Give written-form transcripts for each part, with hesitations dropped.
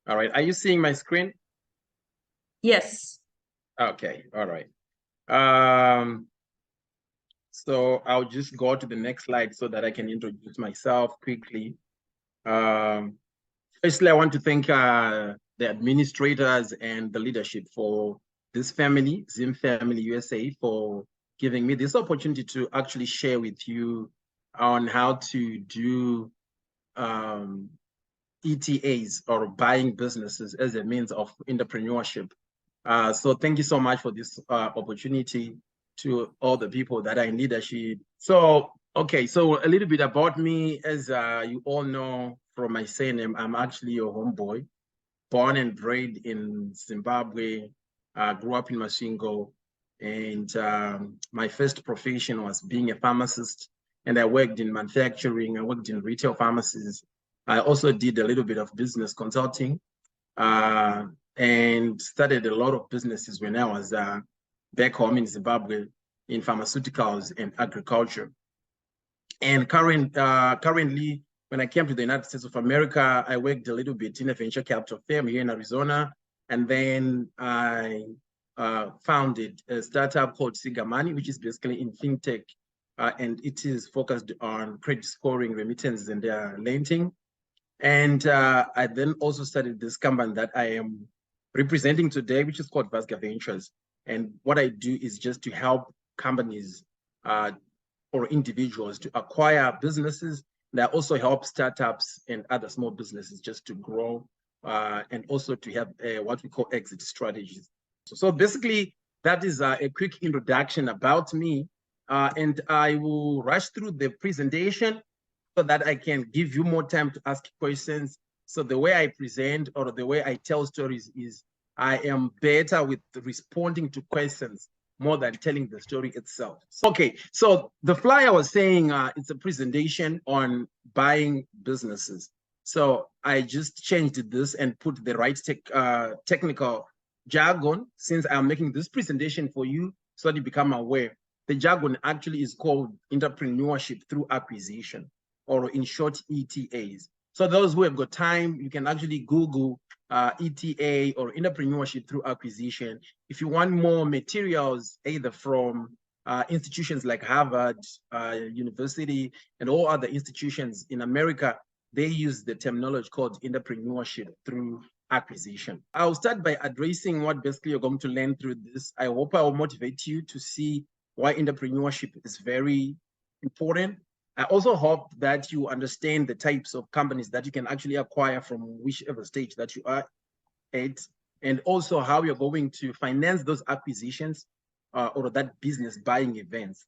All right. Are you seeing my screen? Yes. Okay. All right. So I'll just go to the next slide so that I can introduce myself quickly. Firstly, I want to thank the administrators and the leadership for this family, Zim Family USA, for giving me this opportunity to actually share with you on how to do ETAs, or buying businesses, as a means of entrepreneurship. So thank you so much for this opportunity, to all the people that are in leadership. So, okay, so a little bit about me. As you all know from my surname, I'm actually a homeboy, born and bred in Zimbabwe, grew up in Masvingo, and my first profession was being a pharmacist, and I worked in manufacturing, I worked in retail pharmacies. I also did a little bit of business consulting, and started a lot of businesses when I was back home in Zimbabwe, in pharmaceuticals and agriculture. And currently, when I came to the United States of America, I worked a little bit in a venture capital firm here in Arizona. And then I founded a startup called Sigamani, which is basically in fintech. And it is focused on credit scoring, remittances, and lending. And I then also started this company that I am representing today, which is called Vasca Ventures. And what I do is just to help companies or individuals to acquire businesses. And I also help startups and other small businesses just to grow, and also to have what we call exit strategies. So basically, that is a quick introduction about me. And I will rush through the presentation so that I can give you more time to ask questions. So the way I present, or the way I tell stories, is I am better with responding to questions more than telling the story itself. Okay, so the flyer was saying it's a presentation on buying businesses. So I just changed this and put the right technical jargon, since I'm making this presentation for you so that you become aware. The jargon actually is called entrepreneurship through acquisition, or in short, ETAs. So those who have got time, you can actually Google ETA, or entrepreneurship through acquisition. If you want more materials, either from institutions like Harvard University and all other institutions in America, they use the terminology called entrepreneurship through acquisition. I'll start by addressing what basically you're going to learn through this. I hope I will motivate you to see why entrepreneurship is very important. I also hope that you understand the types of companies that you can actually acquire from whichever stage that you are at, and also how you're going to finance those acquisitions or that business buying events.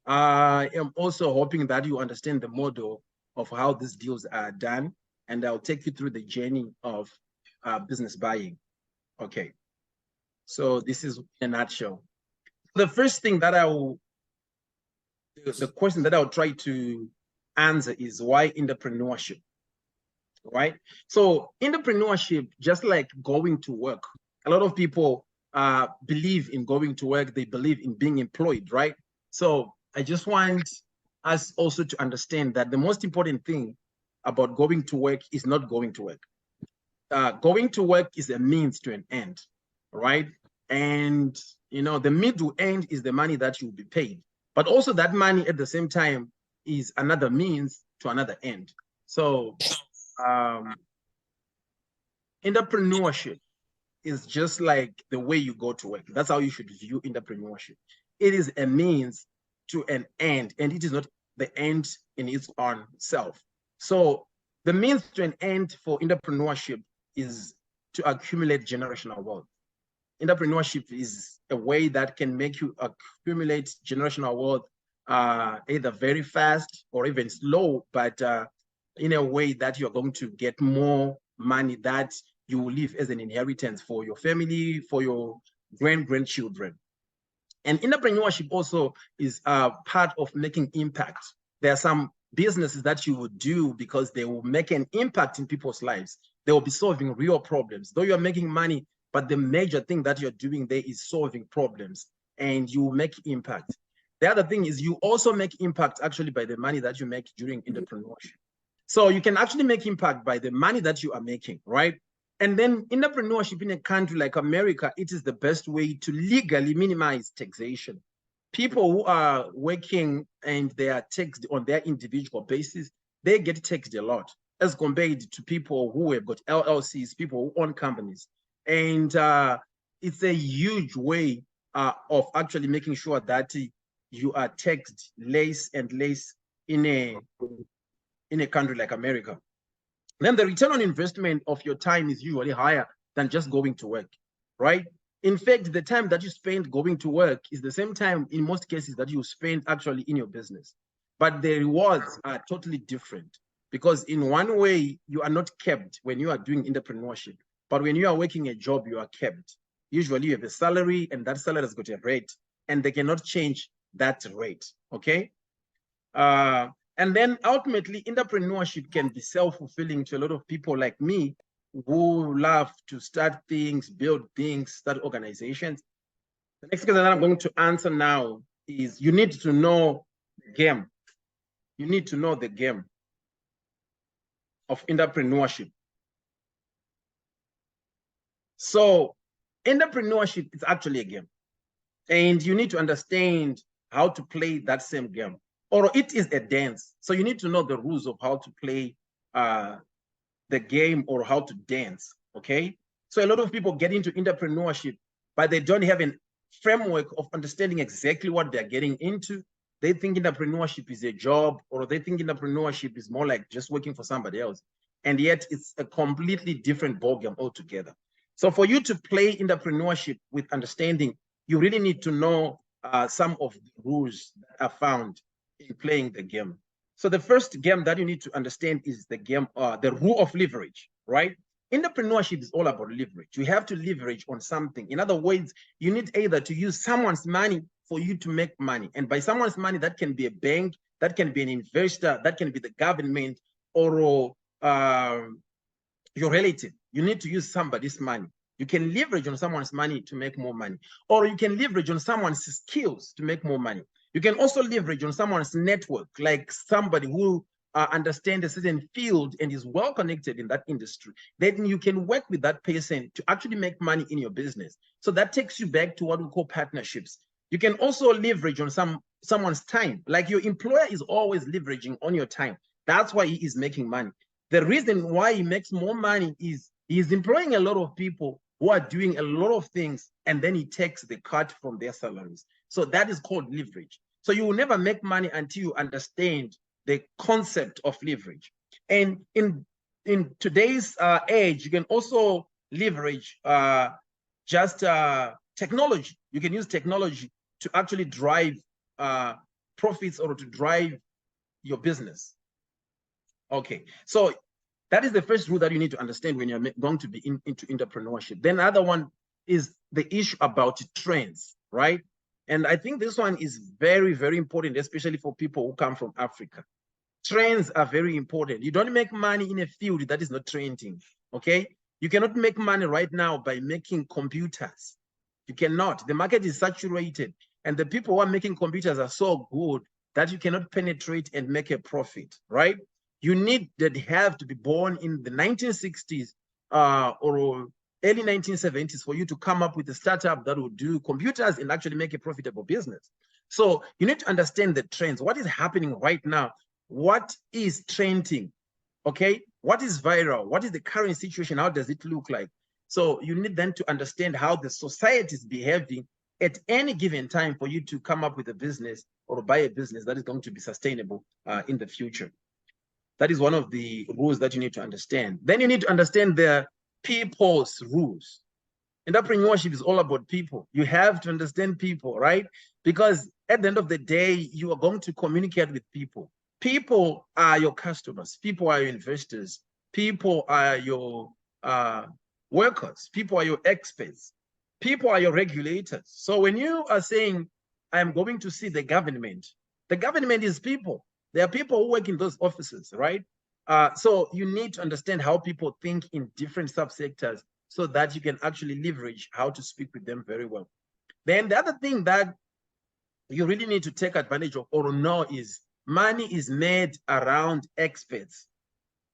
I am also hoping that you understand the model of how these deals are done, and I'll take you through the journey of business buying. Okay, so this is in a nutshell. The first thing that the question that I'll try to answer is, why entrepreneurship, right? So entrepreneurship, just like going to work, a lot of people believe in going to work, they believe in being employed, right? So I just want us also to understand that the most important thing about going to work is not going to work. Going to work is a means to an end, right? And the middle end is the money that you'll be paid. But also that money at the same time is another means to another end. So entrepreneurship is just like the way you go to work. That's how you should view entrepreneurship. It is a means to an end, and it is not the end in its own self. So the means to an end for entrepreneurship is to accumulate generational wealth. Entrepreneurship is a way that can make you accumulate generational wealth, either very fast or even slow, but in a way that you're going to get more money that you will leave as an inheritance for your family, for your grandchildren. And entrepreneurship also is part of making impact. There are some businesses that you would do because they will make an impact in people's lives. They will be solving real problems. Though you're making money, but the major thing that you're doing there is solving problems, and you make impact. The other thing is you also make impact actually by the money that you make during entrepreneurship. So you can actually make impact by the money that you are making, right? And then entrepreneurship in a country like America, it is the best way to legally minimize taxation. People who are working and they are taxed on their individual basis, they get taxed a lot as compared to people who have got LLCs, people who own companies. And it's a huge way of actually making sure that you are taxed less and less in a country like America. Then the return on investment of your time is usually higher than just going to work, right? In fact, the time that you spend going to work is the same time in most cases that you spend actually in your business. But the rewards are totally different because in one way, you are not kept when you are doing entrepreneurship. But when you are working a job, you are kept. Usually you have a salary and that salary has got a rate and they cannot change that rate, okay? And then ultimately, entrepreneurship can be self-fulfilling to a lot of people like me who love to start things, build things, start organizations. The next question that I'm going to answer now is you need to know the game. You need to know the game of entrepreneurship. So entrepreneurship is actually a game. And you need to understand how to play that same game. Or it is a dance. So you need to know the rules of how to play the game or how to dance, okay? So a lot of people get into entrepreneurship, but they don't have a framework of understanding exactly what they're getting into. They think entrepreneurship is a job, or they think entrepreneurship is more like just working for somebody else. And yet it's a completely different ballgame altogether. So for you to play entrepreneurship with understanding, you really need to know some of the rules that are found in playing the game. So the first game that you need to understand is the game, the rule of leverage, right? Entrepreneurship is all about leverage. You have to leverage on something. In other words, you need either to use someone's money for you to make money. And by someone's money, that can be a bank, that can be an investor, that can be the government, or your relative. You need to use somebody's money. You can leverage on someone's money to make more money, or you can leverage on someone's skills to make more money. You can also leverage on someone's network, like somebody who understands a certain field and is well connected in that industry. Then you can work with that person to actually make money in your business. So that takes you back to what we call partnerships. You can also leverage on someone's time. Like your employer is always leveraging on your time. That's why he is making money. The reason why he makes more money is he's employing a lot of people who are doing a lot of things, and then he takes the cut from their salaries. So that is called leverage. So you will never make money until you understand the concept of leverage. And in today's age, you can also leverage just technology. You can use technology to actually drive profits or to drive your business. Okay, so that is the first rule that you need to understand when you're going to be into entrepreneurship. Then the other one is the issue about trends, right? And I think this one is very, very important, especially for people who come from Africa. Trends are very important. You don't make money in a field that is not trending, okay? You cannot make money right now by making computers. You cannot. The market is saturated, and the people who are making computers are so good that you cannot penetrate and make a profit, right? You have to be born in the 1960s or early 1970s for you to come up with a startup that will do computers and actually make a profitable business. So you need to understand the trends. What is happening right now? What is trending? Okay, what is viral? What is the current situation? How does it look like? So you need then to understand how the society is behaving at any given time for you to come up with a business or buy a business that is going to be sustainable in the future. That is one of the rules that you need to understand. Then you need to understand the people's rules. Entrepreneurship is all about people. You have to understand people, right? Because at the end of the day, you are going to communicate with people. People are your customers. People are your investors. People are your workers. People are your experts. People are your regulators. So when you are saying, I'm going to see the government is people. There are people who work in those offices, right? So you need to understand how people think in different subsectors so that you can actually leverage how to speak with them very well. Then the other thing that you really need to take advantage of or know is money is made around experts.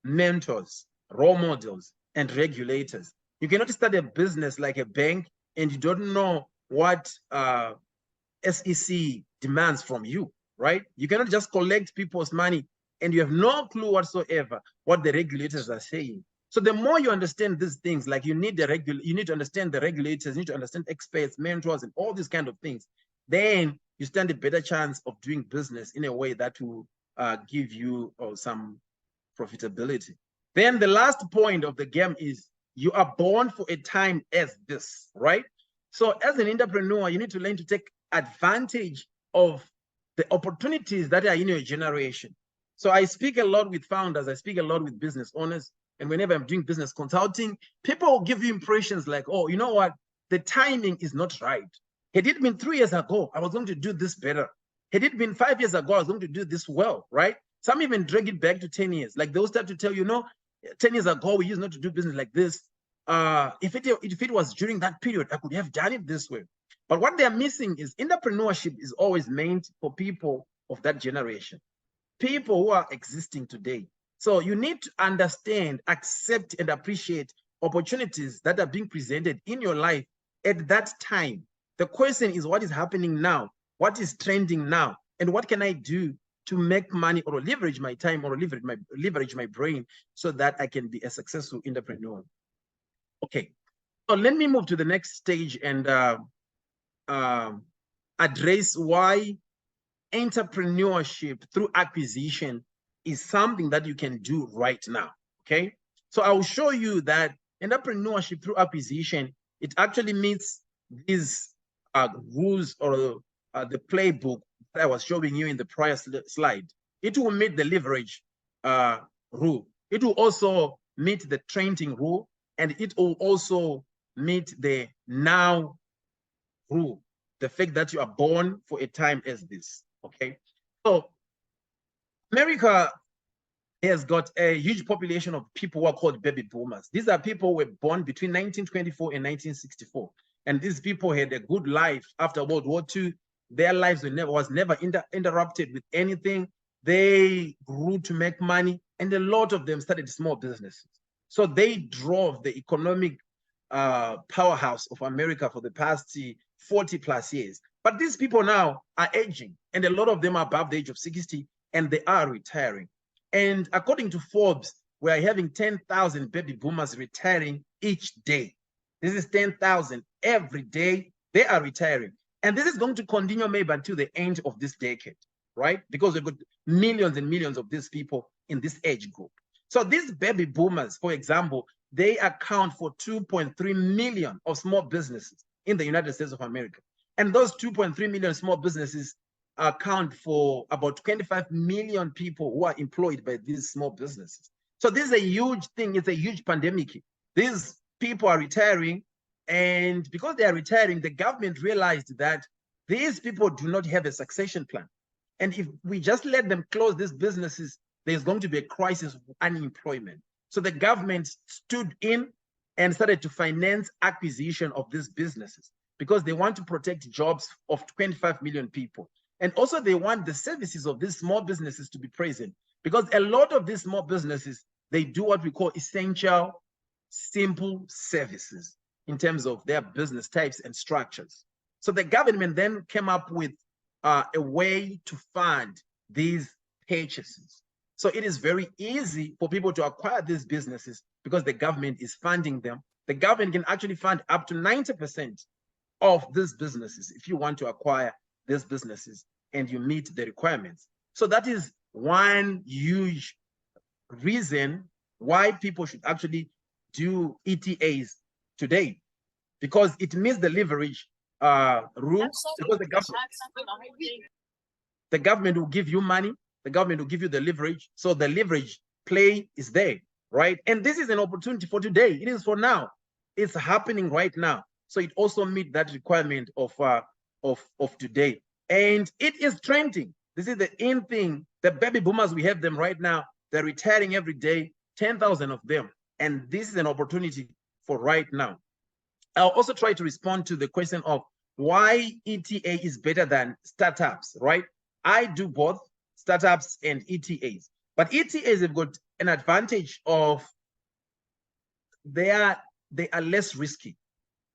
mentors, role models, and regulators. You cannot start a business like a bank and you don't know what SEC demands from you, right? You cannot just collect people's money and you have no clue whatsoever what the regulators are saying. So the more you understand these things, like you need to understand the regulators, you need to understand experts, mentors, and all these kind of things, then you stand a better chance of doing business in a way that will give you some profitability. Then the last point of the game is you are born for a time as this, right? So as an entrepreneur, you need to learn to take advantage of the opportunities that are in your generation. So I speak a lot with founders, I speak a lot with business owners, and whenever I'm doing business consulting, people will give you impressions like, oh, you know what? The timing is not right. Had it been 3 years ago, I was going to do this better. Had it been 5 years ago, I was going to do this well, right? Some even drag it back to 10 years. Like they'll start to tell you, no, 10 years ago, we used not to do business like this. If it was during that period, I could have done it this way. But what they're missing is entrepreneurship is always meant for people of that generation, people who are existing today. So you need to understand, accept, and appreciate opportunities that are being presented in your life at that time. The question is, what is happening now? What is trending now? And what can I do to make money or leverage my time or leverage my brain so that I can be a successful entrepreneur? Okay, so let me move to the next stage and address why entrepreneurship through acquisition is something that you can do right now. Okay, so I will show you that entrepreneurship through acquisition, it actually meets these rules or the playbook that I was showing you in the prior slide. It will meet the leverage rule. It will also meet the trending rule, and it will also meet the now rule, the fact that you are born for a time as this. Okay, so America has got a huge population of people who are called baby boomers. These are people who were born between 1924 and 1964. And these people had a good life after World War II. Their lives was never interrupted with anything. They grew to make money, and a lot of them started small businesses. So they drove the economic powerhouse of America for the past 40 plus years. But these people now are aging, and a lot of them are above the age of 60, and they are retiring. And according to Forbes, we are having 10,000 baby boomers retiring each day. This is 10,000 every day. They are retiring. And this is going to continue maybe until the end of this decade, right? Because we've got millions and millions of these people in this age group. So these baby boomers, for example, they account for 2.3 million of small businesses in the United States of America. And those 2.3 million small businesses account for about 25 million people who are employed by these small businesses. So this is a huge thing. It's a huge pandemic. These people are retiring, and because they are retiring, the government realized that these people do not have a succession plan. And if we just let them close these businesses, there's going to be a crisis of unemployment. So the government stood in and started to finance acquisition of these businesses because they want to protect jobs of 25 million people. And also they want the services of these small businesses to be present, because a lot of these small businesses, they do what we call essential, simple services in terms of their business types and structures. So the government then came up with a way to fund these purchases. So it is very easy for people to acquire these businesses because the government is funding them. The government can actually fund up to 90% of these businesses if you want to acquire these businesses and you meet the requirements. So that is one huge reason why people should actually do ETAs today, because it meets the leverage rule. Because the government will give you money, the government will give you the leverage, so the leverage play is there, right? And this is an opportunity for today. It is for now. It's happening right now. So it also meets that requirement of today. And it is trending. This is the in thing. The baby boomers, we have them right now. They're retiring every day, 10,000 of them. And this is an opportunity for right now. I'll also try to respond to the question of why ETA is better than startups, right? I do both startups and ETAs. But ETAs have got an advantage of they are less risky.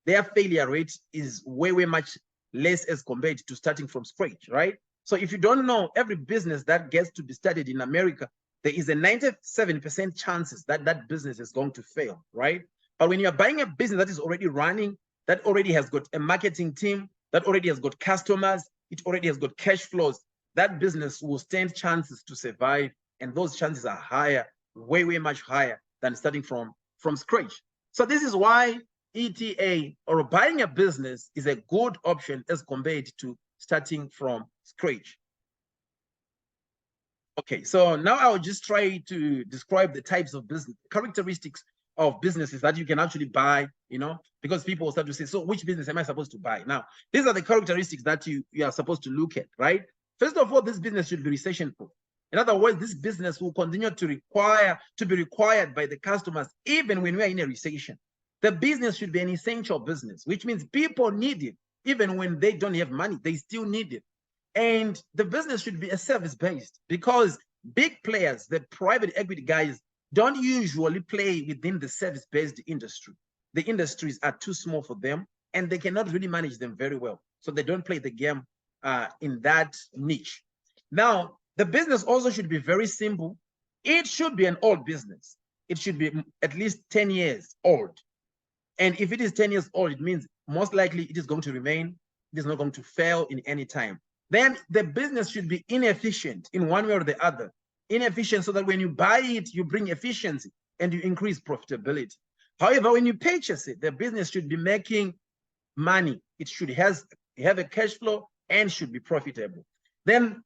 Their failure rate is way much less as compared to starting from scratch, right? So if you don't know, every business that gets to be started in America, there is a 97% chances that that business is going to fail, right? But when you're buying a business that is already running, that already has got a marketing team, that already has got customers, it already has got cash flows, that business will stand chances to survive. And those chances are higher, way much higher than starting from scratch. So this is why ETA or buying a business is a good option as compared to starting from scratch. Okay, so now I'll just try to describe the types of business, characteristics of businesses that you can actually buy, you know, because people will start to say, so which business am I supposed to buy? Now, these are the characteristics that you are supposed to look at, right? First of all, this business should be recession-proof. In other words, this business will continue to be required by the customers even when we are in a recession. The business should be an essential business, which means people need it. Even when they don't have money, they still need it. And the business should be a service-based, because big players, the private equity guys, don't usually play within the service-based industry. The industries are too small for them, and they cannot really manage them very well. So they don't play the game in that niche. Now, the business also should be very simple. It should be an old business. It should be at least 10 years old. And if it is 10 years old, it means most likely it is going to remain. It is not going to fail in any time. Then the business should be inefficient in one way or the other. Inefficient so that when you buy it, you bring efficiency and you increase profitability. However, when you purchase it, the business should be making money. It should have a cash flow and should be profitable. Then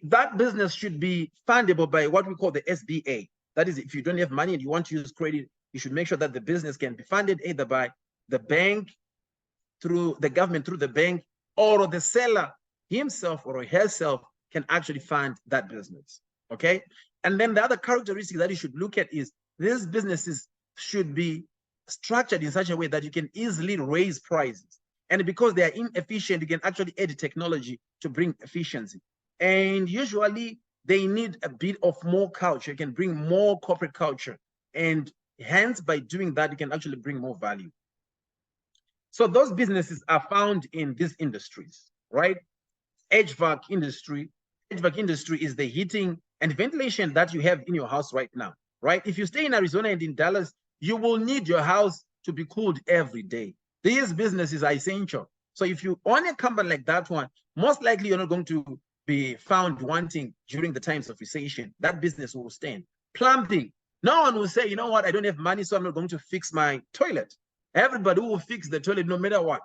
that business should be fundable by what we call the SBA. That is, if you don't have money and you want to use credit, you should make sure that the business can be funded either by the bank, through the government, through the bank, or the seller himself or herself can actually fund that business. Okay. And then the other characteristic that you should look at is these businesses should be structured in such a way that you can easily raise prices. And because they are inefficient, you can actually add technology to bring efficiency. And usually they need a bit of more culture. You can bring more corporate culture. And hence, by doing that, you can actually bring more value. So those businesses are found in these industries, right? HVAC industry. HVAC industry is the heating and ventilation that you have in your house right now, right? If you stay in Arizona and in Dallas, you will need your house to be cooled every day. These businesses are essential. So if you own a company like that one, most likely you're not going to be found wanting during the times of recession. That business will stand. Plumbing. No one will say, you know what, I don't have money, so I'm not going to fix my toilet. Everybody will fix the toilet no matter what.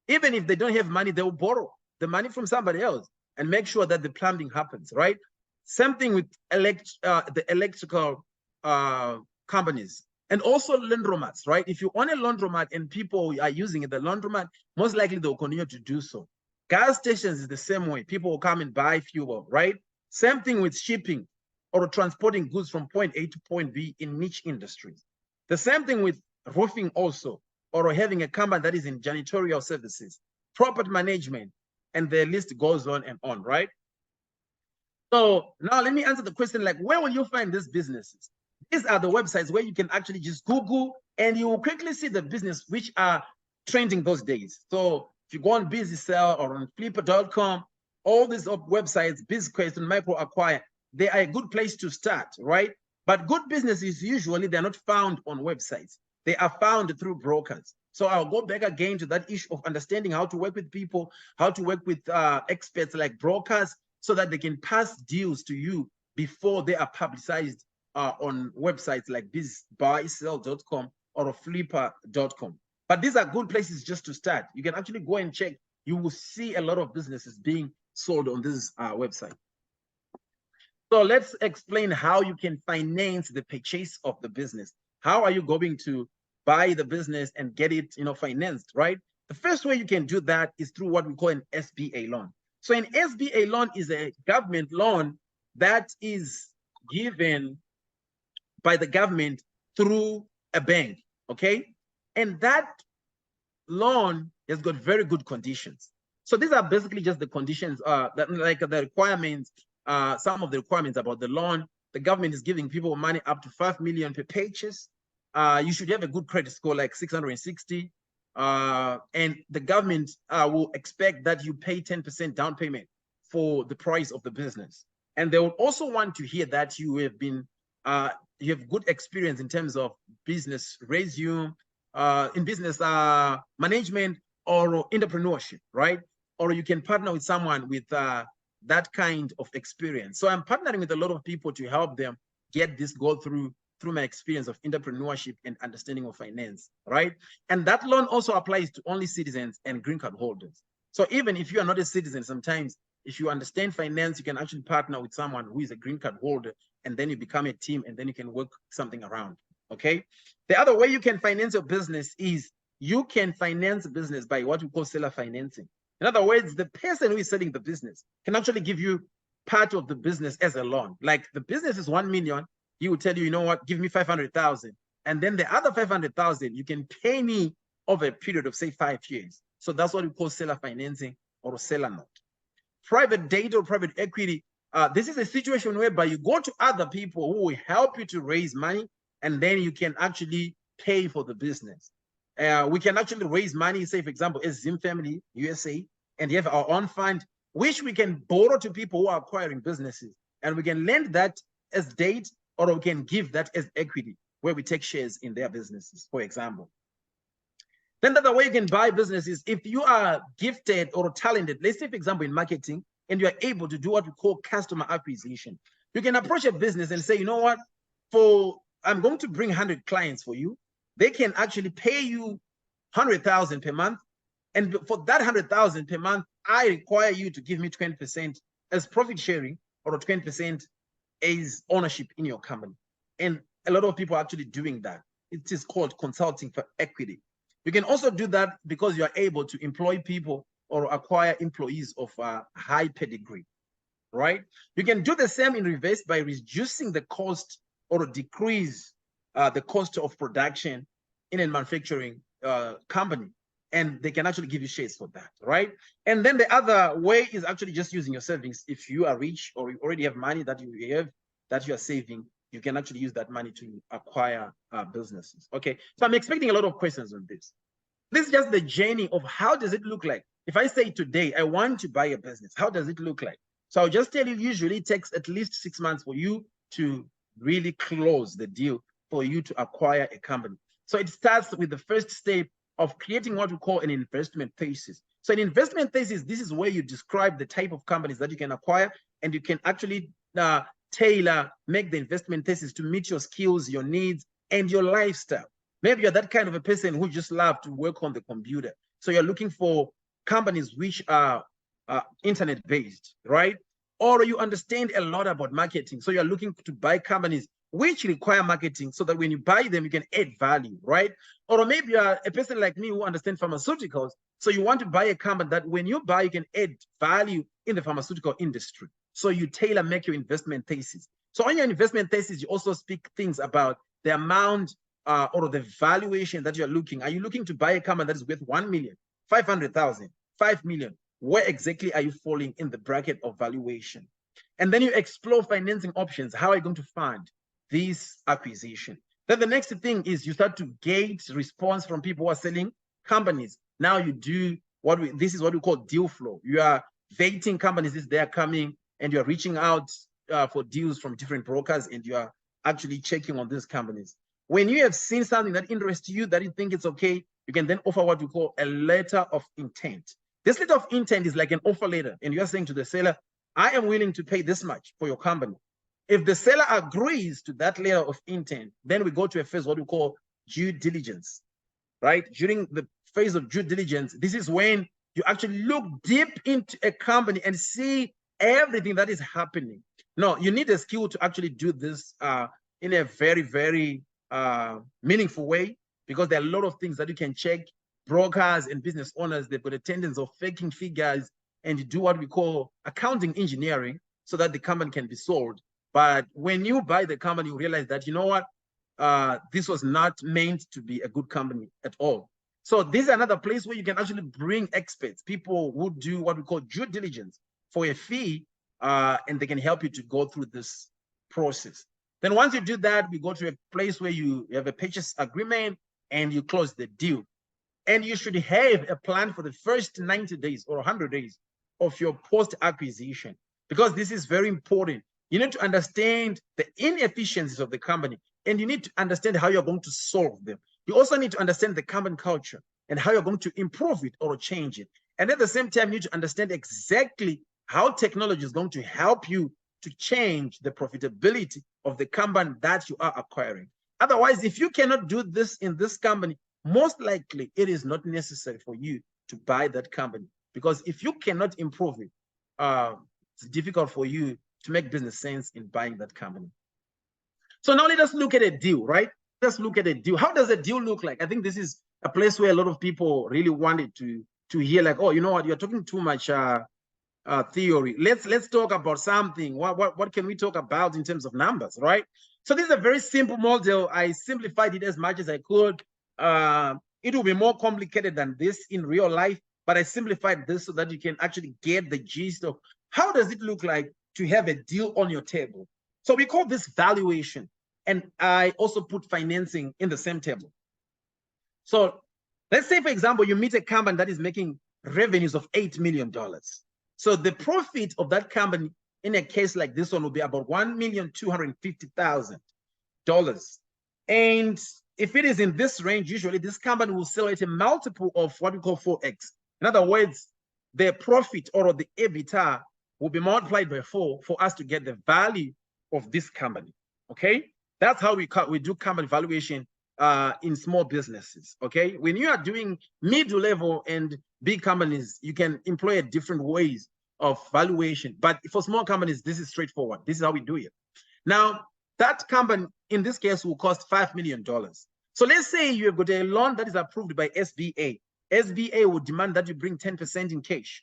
Even if they don't have money, they will borrow the money from somebody else and make sure that the plumbing happens, right? Same thing with the electrical companies and also laundromats, right? If you own a laundromat and people are using the laundromat, most likely they'll continue to do so. Gas stations is the same way. People will come and buy fuel, right? Same thing with shipping or transporting goods from point A to point B in niche industries. The same thing with roofing also, or having a company that is in janitorial services, property management, and the list goes on and on, right? So now let me answer the question, like, where will you find these businesses? These are the websites where you can actually just Google and you will quickly see the business which are trending those days. So if you go on BusySell or on Flipper.com, all these websites, BizQuest and MicroAcquire, they are a good place to start, right? But good businesses, usually they're not found on websites. They are found through brokers. So I'll go back again to that issue of understanding how to work with people, how to work with experts like brokers, so that they can pass deals to you before they are publicized on websites like BizBuySell.com or Flipper.com. But these are good places just to start. You can actually go and check. You will see a lot of businesses being sold on this website. So let's explain how you can finance the purchase of the business. How are you going to buy the business and get it, financed, right? The first way you can do that is through what we call an SBA loan. So an SBA loan is a government loan that is given by the government through a bank, okay? And that loan has got very good conditions. So these are basically just the conditions, the requirements, some of the requirements about the loan. the government is giving people money up to 5 million per purchase. You should have a good credit score like 660. And the government will expect that you pay 10% down payment for the price of the business. And they will also want to hear that you have been, you have good experience in terms of business resume, in business management or entrepreneurship, right? Or you can partner with someone with that kind of experience. So I'm partnering with a lot of people to help them get this goal through my experience of entrepreneurship and understanding of finance, right? And that loan also applies to only citizens and green card holders. So even if you are not a citizen, sometimes if you understand finance, you can actually partner with someone who is a green card holder, and then you become a team, and then you can work something around, okay? The other way you can finance your business is you can finance a business by what we call seller financing. In other words, the person who is selling the business can actually give you part of the business as a loan. Like the business is 1 million, he will tell you, you know what, give me 500,000. And then the other 500,000, you can pay me over a period of say 5 years. So that's what we call seller financing or seller note. Private debt or private equity, this is a situation whereby you go to other people who will help you to raise money, and then you can actually pay for the business. We can actually raise money, say, for example, as Zim Family USA, and you have our own fund, which we can borrow to people who are acquiring businesses, and we can lend that as debt, or we can give that as equity, where we take shares in their businesses, for example. Then the other way you can buy businesses, if you are gifted or talented, let's say, for example, in marketing, and you are able to do what we call customer acquisition, you can approach a business and say, you know what, I'm going to bring 100 clients for you. They can actually pay you 100,000 per month. And for that 100,000 per month, I require you to give me 20% as profit sharing, or 20% as ownership in your company. And a lot of people are actually doing that. It is called consulting for equity. You can also do that because you are able to employ people or acquire employees of high pedigree, right? You can do the same in reverse by reducing the cost or decrease the cost of production in a manufacturing company, and they can actually give you shares for that, right? And then the other way is actually just using your savings. If you are rich or you already have money that you are saving, you can actually use that money to acquire businesses. Okay, so I'm expecting a lot of questions on this. This is just the journey of how does it look like. If I say today, I want to buy a business, how does it look like? So I'll just tell you, usually it takes at least 6 months for you to really close the deal, for you to acquire a company. So it starts with the first step of creating what we call an investment thesis. So an investment thesis, this is where you describe the type of companies that you can acquire, and you can actually make the investment thesis to meet your skills, your needs, and your lifestyle. Maybe you're that kind of a person who just loves to work on the computer. So you're looking for companies which are internet-based, right? Or you understand a lot about marketing. So you're looking to buy companies which require marketing, so that when you buy them, you can add value, right? Or maybe you're a person like me who understands pharmaceuticals. So you want to buy a company that when you buy, you can add value in the pharmaceutical industry. So you tailor make your investment thesis. So on your investment thesis, you also speak things about the amount or the valuation that you're looking. Are you looking to buy a company that is worth 1 million, 500,000, 5 million? Where exactly are you falling in the bracket of valuation? And then you explore financing options. How are you going to fund this acquisition? Then the next thing is you start to gauge response from people who are selling companies. Now you do this is what we call deal flow. You are vetting companies as they are coming, and you're reaching out for deals from different brokers, and you are actually checking on these companies. When you have seen something that interests you, that you think it's okay, you can then offer what we call a letter of intent. This letter of intent is like an offer letter, and you're saying to the seller, I am willing to pay this much for your company. If the seller agrees to that letter of intent, then we go to a phase, what we call due diligence, right? During the phase of due diligence, this is when you actually look deep into a company and see everything that is happening. No, you need a skill to actually do this in a very, very meaningful way, because there are a lot of things that you can check. Brokers and business owners, they've got a tendency of faking figures, and you do what we call accounting engineering so that the company can be sold. But when you buy the company, you realize that, you know what, this was not meant to be a good company at all. So this is another place where you can actually bring experts, people who do what we call due diligence for a fee, and they can help you to go through this process. Then once you do that, we go to a place where you have a purchase agreement and you close the deal. And you should have a plan for the first 90 days or 100 days of your post-acquisition, because this is very important. You need to understand the inefficiencies of the company, and you need to understand how you're going to solve them. You also need to understand the company culture and how you're going to improve it or change it. And at the same time, you need to understand exactly how technology is going to help you to change the profitability of the company that you are acquiring. Otherwise, if you cannot do this in this company, most likely it is not necessary for you to buy that company, because if you cannot improve it, it's difficult for you to make business sense in buying that company. So now let us look at a deal, right? Let's look at a deal. How does a deal look like? I think this is a place where a lot of people really wanted to hear, like, oh, you know what, you're talking too much theory. Let's talk about something. What can we talk about in terms of numbers, right? So this is a very simple model. I simplified it as much as I could. It will be more complicated than this in real life, but I simplified this so that you can actually get the gist of how does it look like to have a deal on your table. So we call this valuation, and I also put financing in the same table. So let's say, for example, you meet a company that is making revenues of $8 million. So the profit of that company in a case like this one will be about $1,250,000. And if it is in this range, usually this company will sell at a multiple of what we call 4x. In other words, the profit or the EBITDA will be multiplied by 4 for us to get the value of this company. Okay, that's how we do company valuation in small businesses. Okay, when you are doing mid-level and big companies, you can employ different ways of valuation, but for small companies, this is straightforward. This is how we do it. Now, that company in this case will cost $5 million. So let's say you have got a loan that is approved by SBA. SBA will demand that you bring 10% in cash.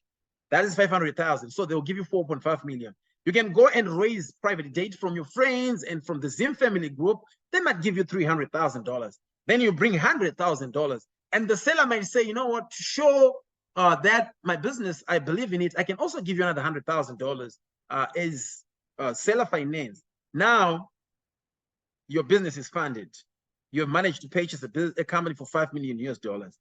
That is 500,000. So they'll give you 4.5 million. You can go and raise private debt from your friends and from the Zim family group. They might give you $300,000. Then you bring $100,000. And the seller might say, you know what, to show that my business, I believe in it, I can also give you another $100,000 as seller finance. Now, your business is funded. You have managed to purchase a company for $5 million US.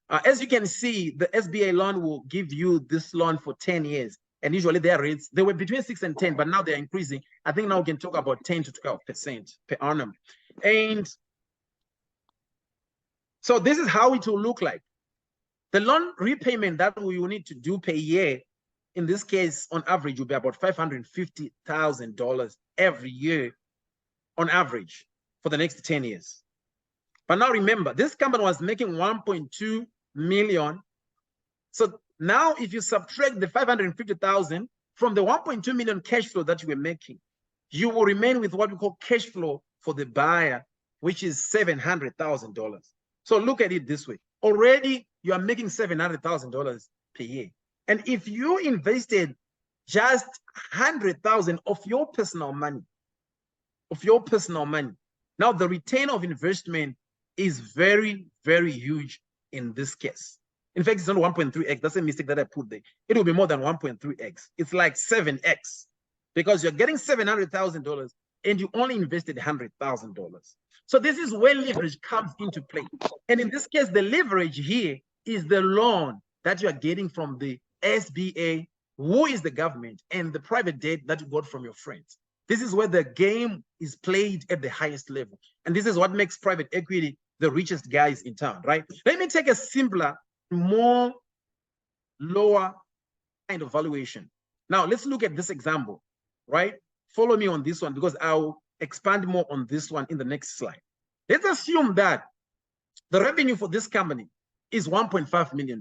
As you can see, the SBA loan will give you this loan for 10 years. And usually their rates, they were between 6 and 10, but now they're increasing. I think now we can talk about 10 to 12% per annum. And so this is how it will look like. The loan repayment that we will need to do per year, in this case, on average, will be about $550,000 every year on average for the next 10 years. But now remember, this company was making 1.2 million. So now if you subtract the 550,000 from the 1.2 million cash flow that you were making, you will remain with what we call cash flow for the buyer, which is $700,000. So look at it this way. Already you are making $700,000 per year. And if you invested just 100,000 of your personal money, now the return of investment is very, very huge in this case. In fact, it's not 1.3x. That's a mistake that I put there. It will be more than 1.3x. It's like 7x, because you're getting $700,000 and you only invested $100,000. So this is where leverage comes into play. And in this case, the leverage here is the loan that you are getting from the SBA, who is the government, and the private debt that you got from your friends. This is where the game is played at the highest level. And this is what makes private equity the richest guys in town, right? Let me take a simpler, more lower kind of valuation. Now, let's look at this example, right? Follow me on this one, because I'll expand more on this one in the next slide. Let's assume that the revenue for this company is $1.5 million.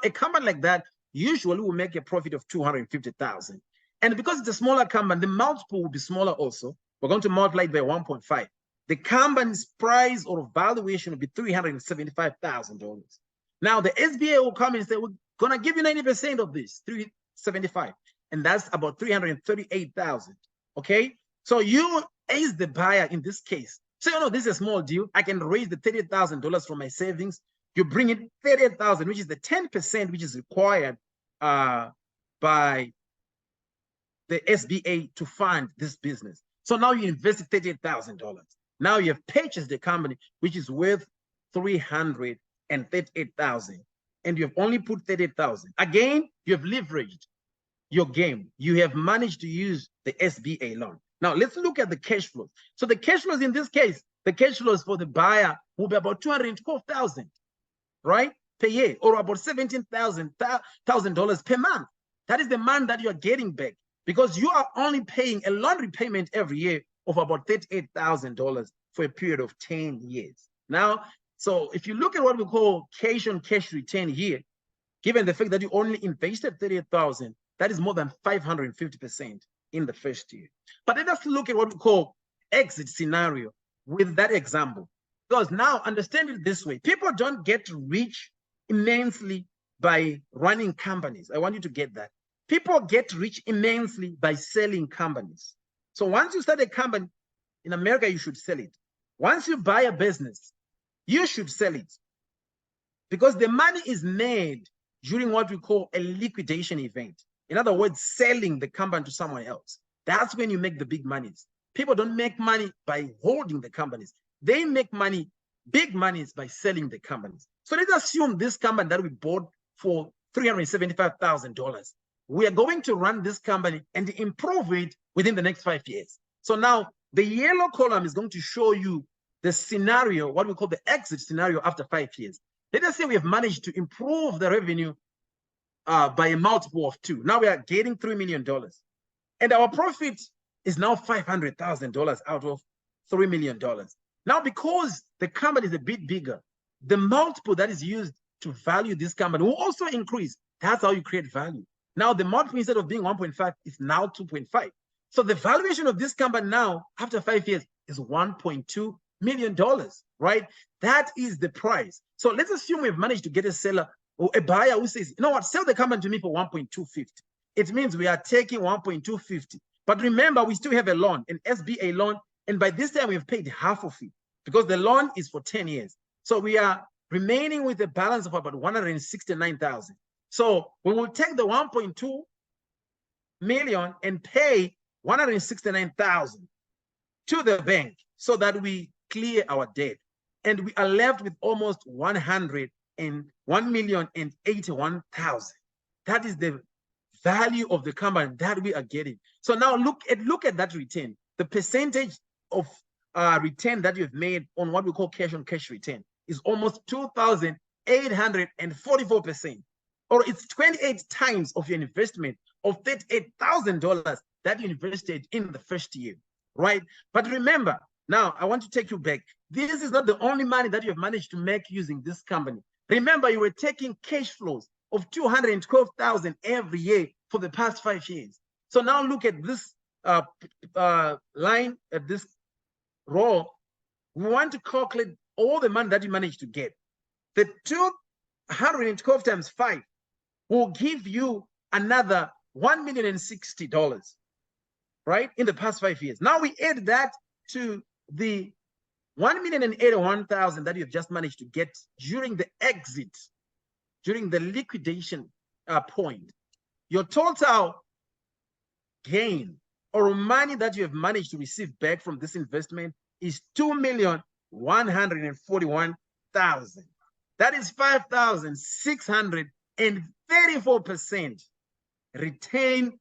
A company like that usually will make a profit of $250,000. And because it's a smaller company, the multiple will be smaller also. We're going to multiply it by 1.5. The company's price or valuation will be $375,000. Now, the SBA will come and say, we're going to give you 90% of this, $375,000. And that's about $338,000. Okay? So you, as the buyer in this case, say, oh, no, this is a small deal. I can raise the $30,000 from my savings. You bring in $30,000, which is the 10% which is required by the SBA to fund this business. So now you invested $38,000. Now you have purchased the company, which is worth $338,000, and you have only put $38,000. Again, you have leveraged your game. You have managed to use the SBA loan. Now let's look at the cash flows. So the cash flows in this case, the cash flows for the buyer will be about $212,000, right, per year, or about $17,000 per month. That is the month that you are getting back, because you are only paying a loan repayment every year of about $38,000 for a period of 10 years. Now, so if you look at what we call cash on cash return here, given the fact that you only invested $38,000, that is more than 550% in the first year. But let us look at what we call exit scenario with that example. Because now, understand it this way, people don't get rich immensely by running companies. I want you to get that. People get rich immensely by selling companies. So once you start a company in America, you should sell it. Once you buy a business, you should sell it, because the money is made during what we call a liquidation event. In other words, selling the company to someone else. That's when you make the big monies. People don't make money by holding the companies. They make money, big monies, by selling the companies. So let's assume this company that we bought for $375,000. We are going to run this company and improve it within the next 5 years. So now the yellow column is going to show you the scenario, what we call the exit scenario after 5 years. Let us say we have managed to improve the revenue by a multiple of 2. Now we are getting $3 million. And our profit is now $500,000 out of $3 million. Now, because the company is a bit bigger, the multiple that is used to value this company will also increase. That's how you create value. Now, the multiple, instead of being 1.5, is now 2.5. So the valuation of this company now, after 5 years, is $1.2 million, right? That is the price. So let's assume we've managed to get a seller or a buyer who says, you know what, sell the company to me for $1.250. It means we are taking $1.250. But remember, we still have a loan, an SBA loan. And by this time, we've paid half of it, because the loan is for 10 years. So we are remaining with a balance of about $169,000. So we will take the 1.2 million and pay $169,000 to the bank so that we clear our debt. And we are left with almost $1,081,081. That is the value of the company that we are getting. So now look at that return. The percentage of return that you've made on what we call cash on cash return is almost 2,844%, or it's 28 times of your investment of $38,000 that you invested in the first year, right? But remember, now I want to take you back. This is not the only money that you have managed to make using this company. Remember, you were taking cash flows of $212,000 every year for the past 5 years. So now look at this line, at this row. We want to calculate all the money that you managed to get. The 212 times 5 will give you another $1,060,000, right, in the past 5 years. Now we add that to the $1,081,000 that you've just managed to get during the exit, during the liquidation point. Your total gain or money that you have managed to receive back from this investment is $2,141,000. That is 5,634% return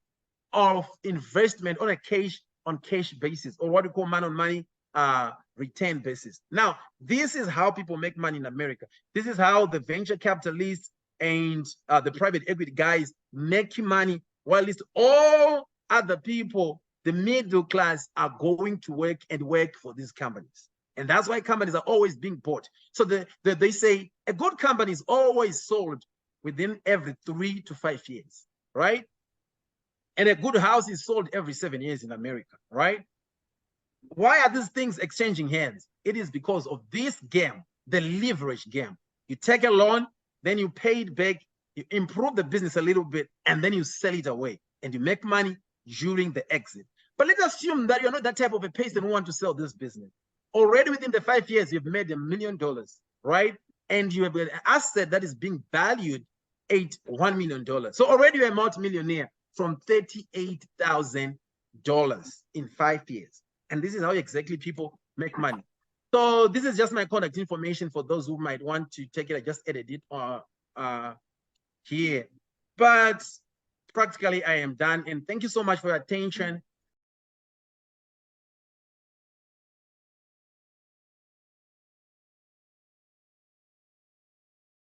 of investment on a cash on cash basis, or what we call man on money return basis. Now, this is how people make money in America. This is how the venture capitalists and the private equity guys make money, while it's all other people, the middle class, are going to work and work for these companies. And that's why companies are always being bought. So they say a good company is always sold within every 3 to 5 years, right? And a good house is sold every 7 years in America, right? Why are these things exchanging hands? It is because of this game, the leverage game. You take a loan, then you pay it back, you improve the business a little bit, and then you sell it away, and you make money during the exit. But let's assume that you're not that type of a person who want to sell this business. Already within the 5 years, you've made $1 million, right? And you have an asset that is being valued at $1 million. So already you're a multimillionaire from $38,000 in 5 years. And this is how exactly people make money. So this is just my contact information for those who might want to take it. I just added it here. But practically, I am done. And thank you so much for your attention.